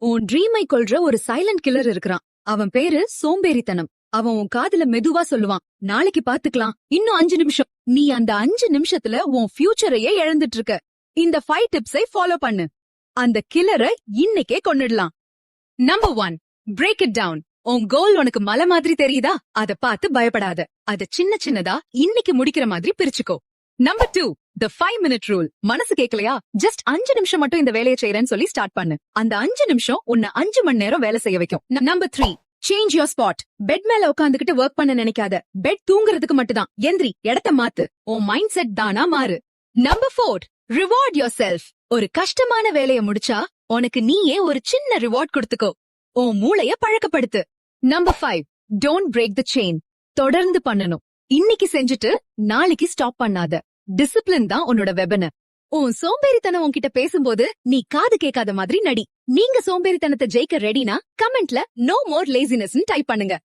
உன் ட்ரீமை கொல்ற ஒரு சைலண்ட் கில்லர் இருக்கிறான். அவன் பேரு சோம்பேறித்தனம். அவன் உன் காதுல மெதுவா சொல்லுவான், நாளைக்கு பாத்துக்கலாம், இன்னும் 5 நிமிஷம். நீ அந்த 5 நிமிஷத்துல உன் ஃபியூச்சரையே இழந்துட்டு இருக்க. இந்த 5 டிப்ஸை ஃபாலோ பண்ணு. அந்த கில்லரை இன்னைக்கே கொன்னுடலாம். Number 1, break it down. உன் கோல் உனக்கு மலை மாதிரி தெரியுதா? அத பார்த்து பயப்படாத. அத சின்ன சின்னதா இன்னைக்கு முடிக்கிற மாதிரி பிரிச்சுக்கோ. Number 2, the 5-minute rule. மனசு கேக்கலையா? ஜஸ்ட் 5 நிமிஷம் மட்டும் இந்த வேலையை செய்யறேன்னு சொல்லி ஸ்டார்ட் பண்ணு. அந்த 5 நிமிஷம் உன்னை 5 மணி நேரம் வேலை செய்ய வைக்கும். Number 3, change your spot. Bed மேல உட்காந்துக்கிட்டு ஒர்க் பண்ண நினைக்காத. பெட் தூங்குறதுக்கு மட்டும்தான். எந்திரி, இடத்த மாத்து. உன் மைண்ட் செட் தானா மாறு. Number 4, reward your self. ஒரு கஷ்டமான வேலையை முடிச்சா உனக்கு நீயே ஒரு சின்ன ரிவார்ட் கொடுத்துக்கோ. உன் மூளைய பழக்கப்படுத்து. Number 5, don't break the chain. தொடர்ந்து பண்ணணும். இன்னைக்கு செஞ்சுட்டு நாளைக்கு ஸ்டாப் பண்ணாத. டிசிப்ளின் தான் உன்னோட வெபன். உன் சோம்பேறித்தனம் உன்கிட்ட பேசும்போது நீ காது கேட்காத மாதிரி நடி. நீங்க சோம்பேறித்தனத்தை ஜெயிக்க ரெடினா கமெண்ட்ல நோ மோர் லேசினஸ் டைப் பண்ணுங்க.